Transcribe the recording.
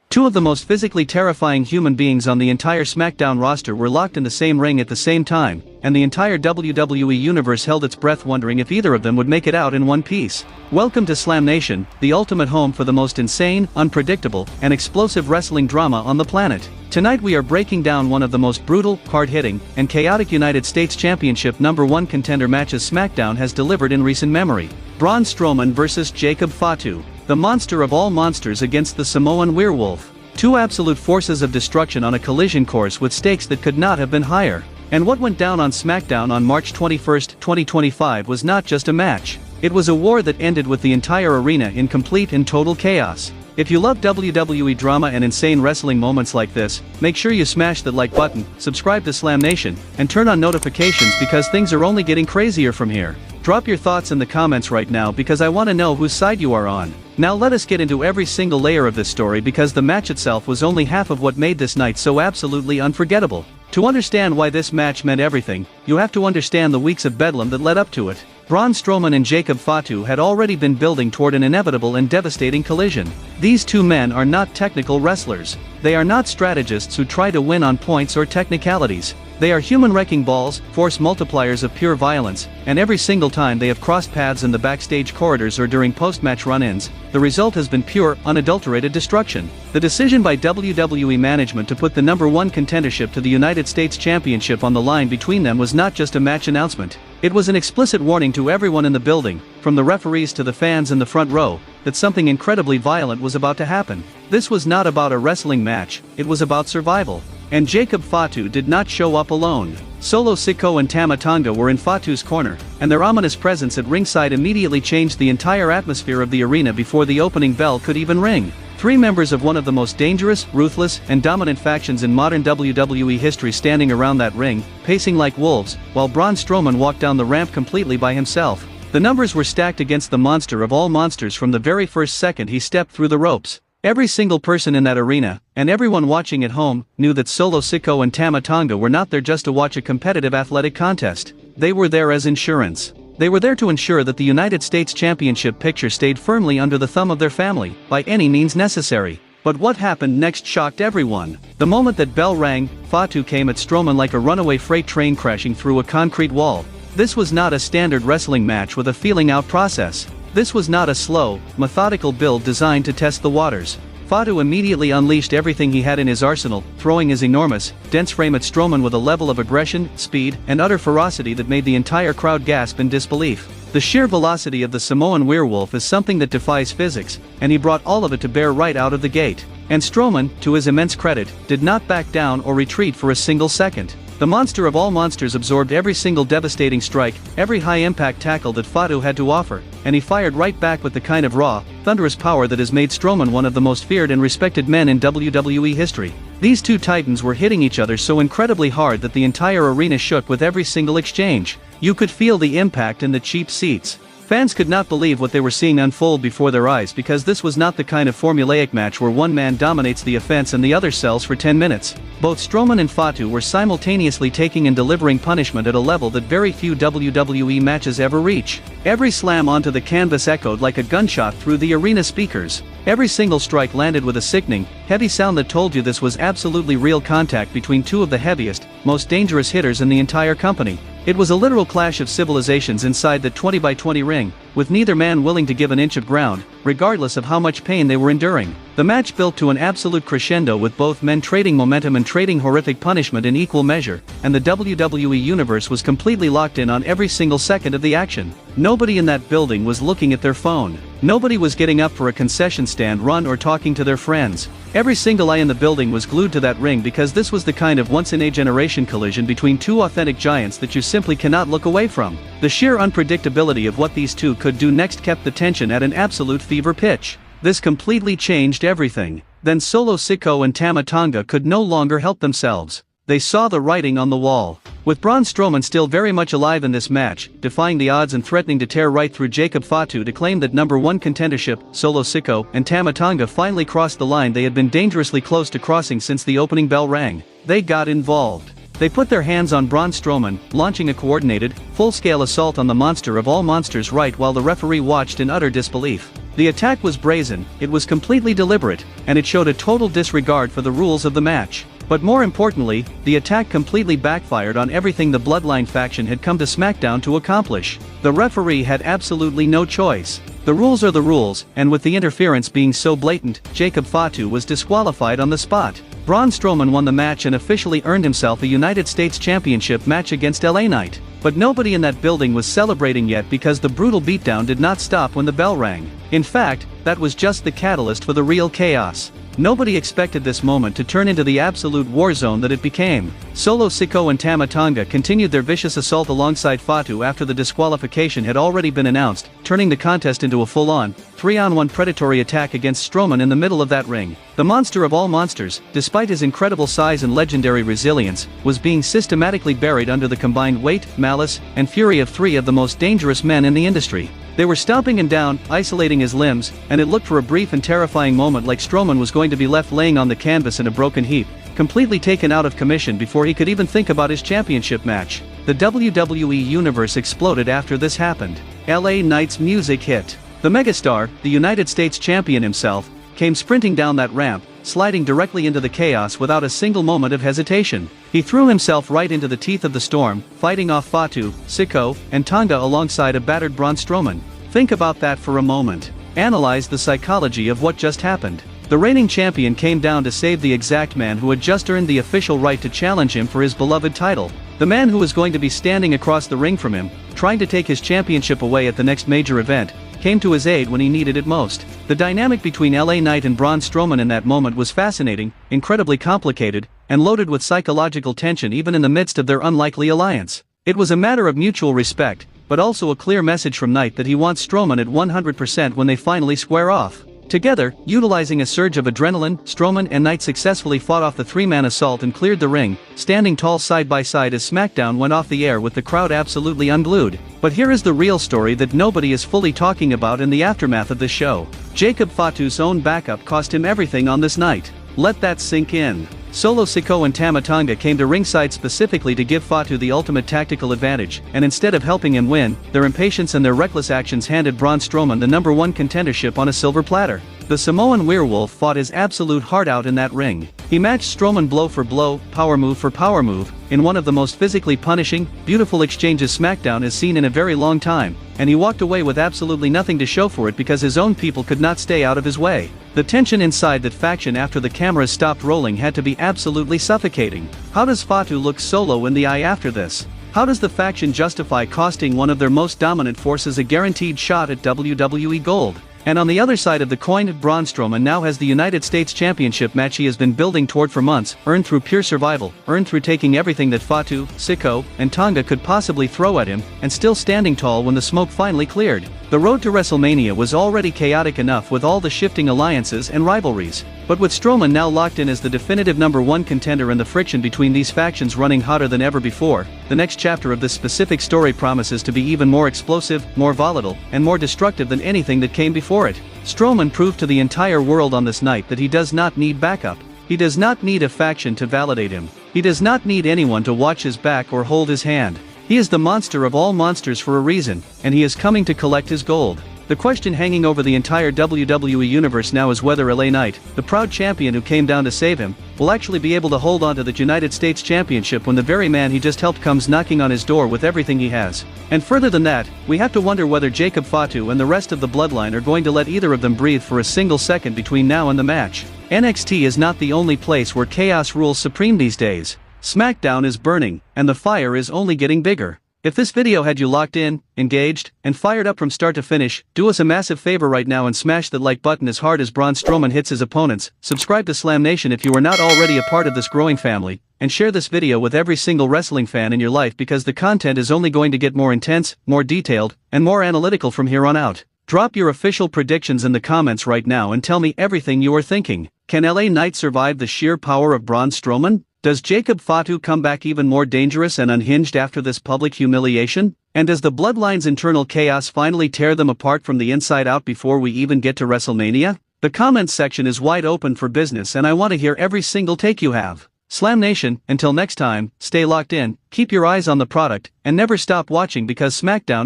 Two of the most physically terrifying human beings on the entire SmackDown roster were locked in the same ring at the same time, and the entire WWE universe held its breath wondering if either of them would make it out in one piece. Welcome to Slam Nation, the ultimate home for the most insane, unpredictable, and explosive wrestling drama on the planet. Tonight we are breaking down one of the most brutal, hard-hitting, and chaotic United States Championship #1 contender matches SmackDown has delivered in recent memory. Braun Strowman vs. Jacob Fatu. The monster of all monsters against the Samoan Werewolf. Two absolute forces of destruction on a collision course with stakes that could not have been higher. And what went down on SmackDown on March 21, 2025 was not just a match. It was a war that ended with the entire arena in complete and total chaos. If you love WWE drama and insane wrestling moments like this, make sure you smash that like button, subscribe to Slam Nation, and turn on notifications because things are only getting crazier from here. Drop your thoughts in the comments right now because I want to know whose side you are on. Now let us get into every single layer of this story because the match itself was only half of what made this night so absolutely unforgettable. To understand why this match meant everything, you have to understand the weeks of bedlam that led up to it. Braun Strowman and Jacob Fatu had already been building toward an inevitable and devastating collision. These two men are not technical wrestlers. They are not strategists who try to win on points or technicalities. They are human wrecking balls, force multipliers of pure violence, and every single time they have crossed paths in the backstage corridors or during post-match run-ins, the result has been pure, unadulterated destruction. The decision by WWE management to put the #1 contendership to the United States Championship on the line between them was not just a match announcement. It was an explicit warning to everyone in the building, from the referees to the fans in the front row, that something incredibly violent was about to happen. This was not about a wrestling match, it was about survival. And Jacob Fatu did not show up alone. Solo Sikoa and Tama Tonga were in Fatu's corner, and their ominous presence at ringside immediately changed the entire atmosphere of the arena before the opening bell could even ring. Three members of one of the most dangerous, ruthless, and dominant factions in modern WWE history standing around that ring, pacing like wolves, while Braun Strowman walked down the ramp completely by himself. The numbers were stacked against the monster of all monsters from the very first second he stepped through the ropes. Every single person in that arena, and everyone watching at home, knew that Solo Sikoa and Tama Tonga were not there just to watch a competitive athletic contest. They were there as insurance. They were there to ensure that the United States Championship picture stayed firmly under the thumb of their family, by any means necessary. But what happened next shocked everyone. The moment that bell rang, Fatu came at Strowman like a runaway freight train crashing through a concrete wall. This was not a standard wrestling match with a feeling-out process. This was not a slow, methodical build designed to test the waters. Fatu immediately unleashed everything he had in his arsenal, throwing his enormous, dense frame at Strowman with a level of aggression, speed, and utter ferocity that made the entire crowd gasp in disbelief. The sheer velocity of the Samoan Werewolf is something that defies physics, and he brought all of it to bear right out of the gate. And Strowman, to his immense credit, did not back down or retreat for a single second. The monster of all monsters absorbed every single devastating strike, every high-impact tackle that Fatu had to offer, and he fired right back with the kind of raw, thunderous power that has made Strowman one of the most feared and respected men in WWE history. These two titans were hitting each other so incredibly hard that the entire arena shook with every single exchange. You could feel the impact in the cheap seats. Fans could not believe what they were seeing unfold before their eyes because this was not the kind of formulaic match where one man dominates the offense and the other sells for 10 minutes. Both Strowman and Fatu were simultaneously taking and delivering punishment at a level that very few WWE matches ever reach. Every slam onto the canvas echoed like a gunshot through the arena speakers. Every single strike landed with a sickening, heavy sound that told you this was absolutely real contact between two of the heaviest, most dangerous hitters in the entire company. It was a literal clash of civilizations inside the 20-by-20 ring, with neither man willing to give an inch of ground, regardless of how much pain they were enduring. The match built to an absolute crescendo with both men trading momentum and trading horrific punishment in equal measure, and the WWE Universe was completely locked in on every single second of the action. Nobody in that building was looking at their phone. Nobody was getting up for a concession stand run or talking to their friends. Every single eye in the building was glued to that ring because this was the kind of once-in-a-generation collision between two authentic giants that you simply cannot look away from. The sheer unpredictability of what these two could do next kept the tension at an absolute fever pitch. This completely changed everything. Then Solo Sikoa and Tama Tonga could no longer help themselves. They saw the writing on the wall. With Braun Strowman still very much alive in this match, defying the odds and threatening to tear right through Jacob Fatu to claim that #1 contendership, Solo Sikoa and Tama Tonga finally crossed the line they had been dangerously close to crossing since the opening bell rang. They got involved. They put their hands on Braun Strowman, launching a coordinated, full-scale assault on the monster of all monsters right while the referee watched in utter disbelief. The attack was brazen, it was completely deliberate, and it showed a total disregard for the rules of the match. But more importantly, the attack completely backfired on everything the Bloodline faction had come to SmackDown to accomplish. The referee had absolutely no choice. The rules are the rules, and with the interference being so blatant, Jacob Fatu was disqualified on the spot. Braun Strowman won the match and officially earned himself a United States Championship match against LA Knight. But nobody in that building was celebrating yet because the brutal beatdown did not stop when the bell rang. In fact, that was just the catalyst for the real chaos. Nobody expected this moment to turn into the absolute war zone that it became. Solo Sikoa and Tama Tonga continued their vicious assault alongside Fatu after the disqualification had already been announced, turning the contest into a full-on, 3-on-1 predatory attack against Strowman in the middle of that ring. The monster of all monsters, despite his incredible size and legendary resilience, was being systematically buried under the combined weight, malice, and fury of three of the most dangerous men in the industry. They were stomping him down, isolating his limbs, and it looked for a brief and terrifying moment like Strowman was going to be left laying on the canvas in a broken heap, completely taken out of commission before he could even think about his championship match. The WWE Universe exploded after this happened. LA Knight's music hit. The megastar, the United States Champion himself, came sprinting down that ramp, sliding directly into the chaos without a single moment of hesitation. He threw himself right into the teeth of the storm, fighting off Fatu, Sikoa, and Tonga alongside a battered Braun Strowman. Think about that for a moment. Analyze the psychology of what just happened. The reigning champion came down to save the exact man who had just earned the official right to challenge him for his beloved title. The man who was going to be standing across the ring from him, trying to take his championship away at the next major event, came to his aid when he needed it most. The dynamic between LA Knight and Braun Strowman in that moment was fascinating, incredibly complicated, and loaded with psychological tension even in the midst of their unlikely alliance. It was a matter of mutual respect, but also a clear message from Knight that he wants Strowman at 100% when they finally square off. Together, utilizing a surge of adrenaline, Strowman and Knight successfully fought off the three-man assault and cleared the ring, standing tall side by side as SmackDown went off the air with the crowd absolutely unglued. But here is the real story that nobody is fully talking about in the aftermath of this show. Jacob Fatu's own backup cost him everything on this night. Let that sink in. Solo Sikoa and Tama Tonga came to ringside specifically to give Fatu the ultimate tactical advantage, and instead of helping him win, their impatience and their reckless actions handed Braun Strowman the #1 contendership on a silver platter. The Samoan Werewolf fought his absolute heart out in that ring. He matched Strowman blow for blow, power move for power move, in one of the most physically punishing, beautiful exchanges SmackDown has seen in a very long time, and he walked away with absolutely nothing to show for it because his own people could not stay out of his way. The tension inside that faction after the cameras stopped rolling had to be absolutely suffocating. How does Fatu look solo in the eye after this? How does the faction justify costing one of their most dominant forces a guaranteed shot at WWE Gold? And on the other side of the coin, Braun Strowman now has the United States Championship match he has been building toward for months, earned through pure survival, earned through taking everything that Fatu, Sikoa, and Tonga could possibly throw at him, and still standing tall when the smoke finally cleared. The road to WrestleMania was already chaotic enough with all the shifting alliances and rivalries. But with Strowman now locked in as the definitive #1 contender and the friction between these factions running hotter than ever before, the next chapter of this specific story promises to be even more explosive, more volatile, and more destructive than anything that came before it. Strowman proved to the entire world on this night that he does not need backup. He does not need a faction to validate him. He does not need anyone to watch his back or hold his hand. He is the monster of all monsters for a reason, and he is coming to collect his gold. The question hanging over the entire WWE universe now is whether LA Knight, the proud champion who came down to save him, will actually be able to hold on to the United States Championship when the very man he just helped comes knocking on his door with everything he has. And further than that, we have to wonder whether Jacob Fatu and the rest of the bloodline are going to let either of them breathe for a single second between now and the match. NXT is not the only place where chaos rules supreme these days. SmackDown is burning, and the fire is only getting bigger. If this video had you locked in, engaged, and fired up from start to finish, do us a massive favor right now and smash that like button as hard as Braun Strowman hits his opponents, subscribe to Slam Nation if you are not already a part of this growing family, and share this video with every single wrestling fan in your life because the content is only going to get more intense, more detailed, and more analytical from here on out. Drop your official predictions in the comments right now and tell me everything you are thinking. Can LA Knight survive the sheer power of Braun Strowman? Does Jacob Fatu come back even more dangerous and unhinged after this public humiliation? And does the Bloodline's internal chaos finally tear them apart from the inside out before we even get to WrestleMania? The comments section is wide open for business and I want to hear every single take you have. Slam Nation, until next time, stay locked in, keep your eyes on the product, and never stop watching because SmackDown is